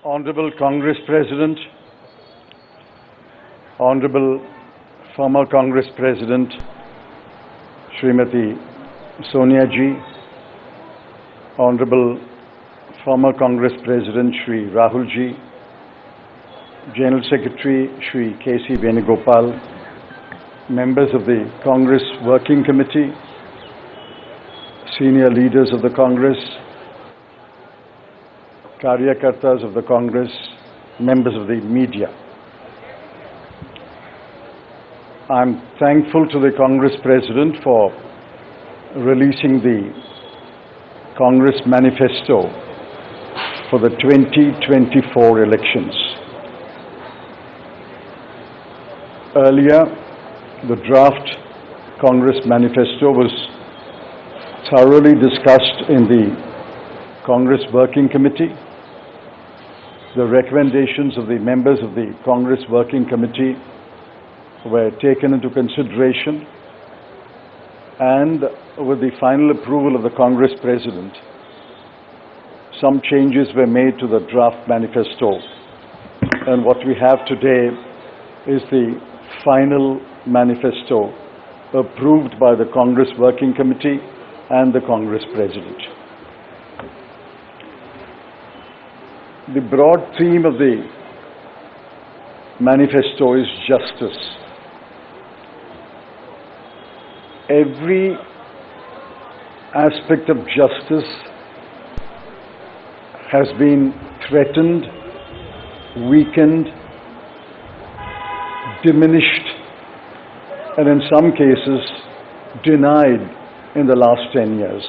Honorable Congress President, Honorable former Congress President Srimati Sonia Ji, Honorable former Congress President Shri Rahul Ji, General Secretary Shri K.C. Venugopal, members of the Congress Working Committee, senior leaders of the Congress, Karyakartas of the Congress, members of the media. I'm thankful to the Congress President for releasing the Congress Manifesto for the 2024 elections. Earlier, the draft Congress Manifesto was thoroughly discussed in the Congress Working Committee. The recommendations of the members of the Congress Working Committee were taken into consideration, and with the final approval of the Congress President, some changes were made to the draft manifesto, and what we have today is the final manifesto approved by the Congress Working Committee and the Congress President. The broad theme of the manifesto is justice. Every aspect of justice has been threatened, weakened, diminished, and in some cases denied in the last 10 years,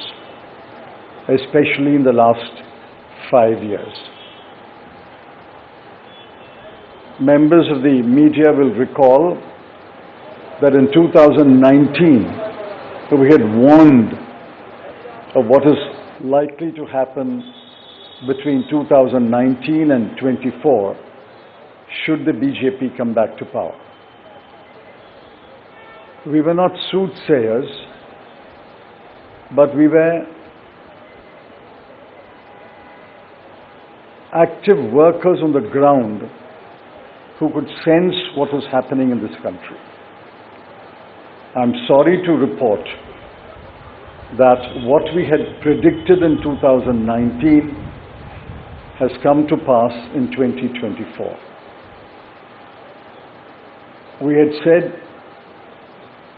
especially in the last 5 years. Members of the media will recall that in 2019, we had warned of what is likely to happen between 2019 and 24 should the BJP come back to power. We were not soothsayers, but we were active workers on the ground who could sense what was happening in this country. I'm sorry to report that what we had predicted in 2019 has come to pass in 2024. We had said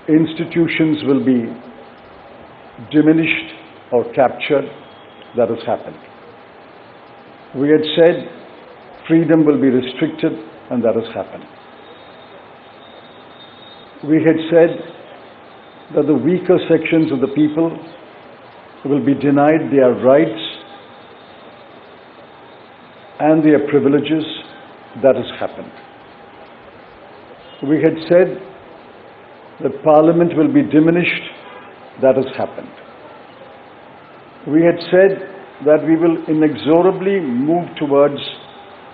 institutions will be diminished or captured. That has happened. We had said freedom will be restricted, and that has happened. We had said that the weaker sections of the people will be denied their rights and their privileges. That has happened. We had said that Parliament will be diminished. That has happened. We had said that we will inexorably move towards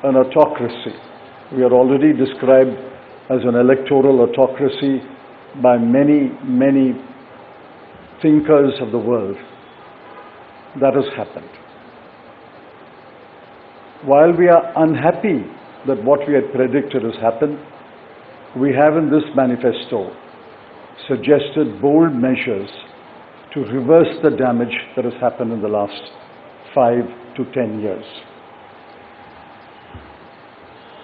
an autocracy. We are already described as an electoral autocracy by many, many thinkers of the world. That has happened. While we are unhappy that what we had predicted has happened, we have in this manifesto suggested bold measures to reverse the damage that has happened in the last 5 to 10 years.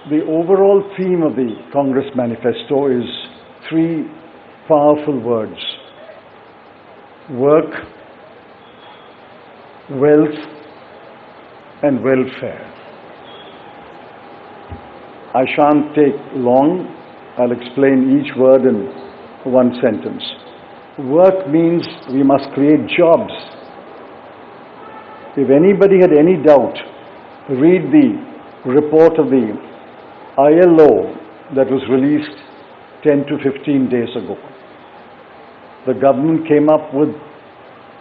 The overall theme of the Congress Manifesto is 3 powerful words: work, wealth, and welfare. I shan't take long. I'll explain each word in one sentence. Work means we must create jobs. If anybody had any doubt, read the report of the ILO that was released 10 to 15 days ago. The government came up with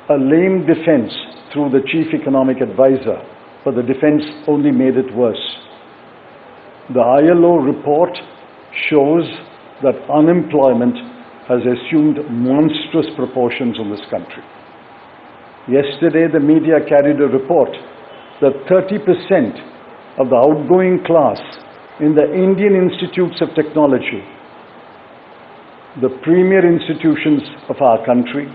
a lame defense through the chief economic advisor, but the defense only made it worse. The ILO report shows that unemployment has assumed monstrous proportions in this country. Yesterday, the media carried a report that 30% of the outgoing class in the Indian institutes of technology, the premier institutions of our country,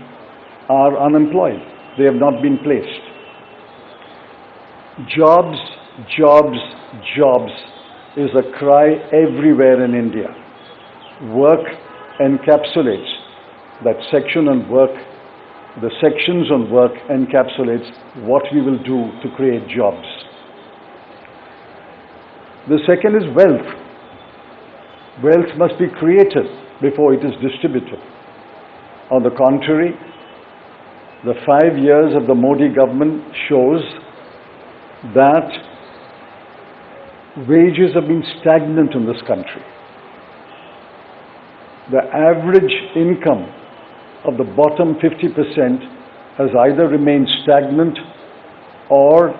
are unemployed. They have not been placed. Jobs, jobs, jobs is a cry everywhere in India. Work encapsulates that section on work. The sections on work encapsulates what we will do to create jobs. The second is wealth. Wealth must be created before it is distributed. On the contrary, the 5 years of the Modi government shows that wages have been stagnant in this country. The average income of the bottom 50% has either remained stagnant or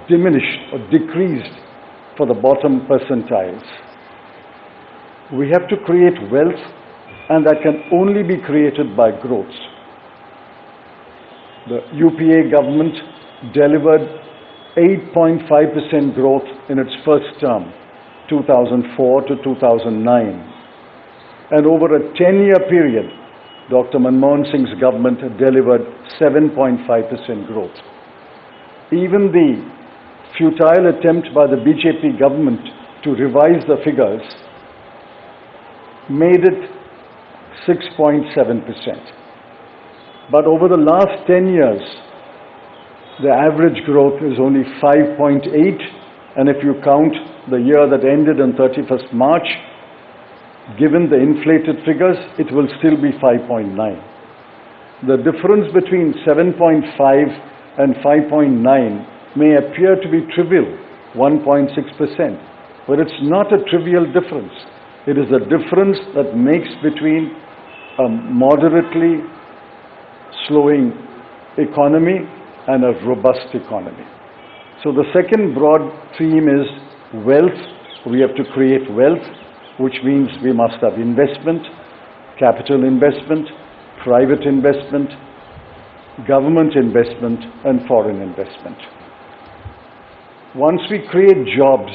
diminished or decreased for the bottom percentiles. We have to create wealth, and that can only be created by growth. The UPA government delivered 8.5% growth in its first term, 2004 to 2009. And over a 10-year period, Dr. Manmohan Singh's government delivered 7.5% growth. Even the futile attempt by the BJP government to revise the figures made it 6.7%. But over the last 10 years, the average growth is only 5.8, and if you count the year that ended on 31st March, given the inflated figures, it will still be 5.9. The difference between 7.5 and 5.9 may appear to be trivial, 1.6%, but it's not a trivial difference. It is the difference that makes between a moderately slowing economy and a robust economy. So the second broad theme is wealth. We have to create wealth, which means we must have investment, capital investment, private investment, government investment, and foreign investment. Once we create jobs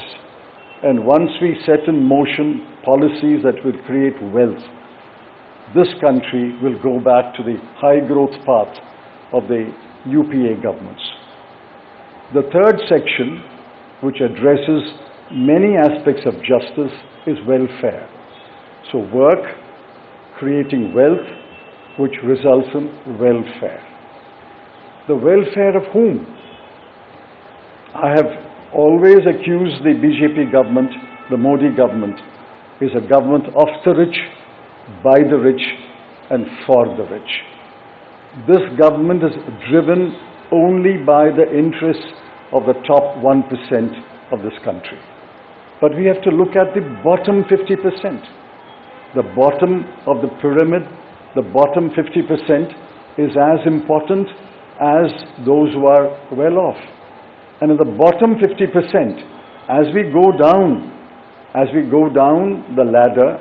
and once we set in motion policies that will create wealth, this country will go back to the high growth path of the UPA governments. The third section, which addresses many aspects of justice, is welfare. So work, creating wealth, which results in welfare. The welfare of whom? I have always accused the BJP government, the Modi government, is a government of the rich, by the rich, and for the rich. This government is driven only by the interests of the top 1% of this country. But we have to look at the bottom 50%. The bottom of the pyramid, the bottom 50% is as important as those who are well off. And in the bottom 50%, as we go down the ladder,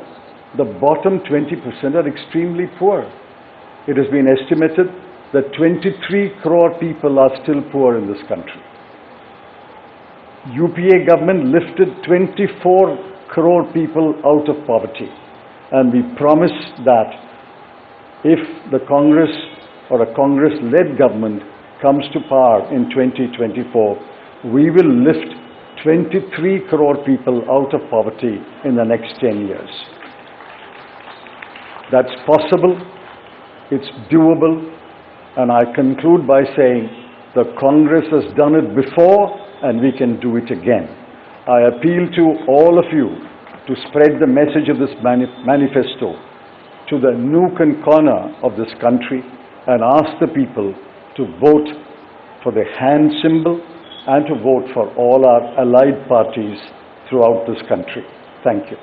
the bottom 20% are extremely poor. It has been estimated that 23 crore people are still poor in this country. UPA government lifted 24 crore people out of poverty, and we promise that if the Congress or a Congress-led government comes to power in 2024, we will lift 23 crore people out of poverty in the next 10 years. That's possible, it's doable, and I conclude by saying the Congress has done it before and we can do it again. I appeal to all of you to spread the message of this manifesto to the nook and corner of this country and ask the people to vote for the hand symbol and to vote for all our allied parties throughout this country. Thank you.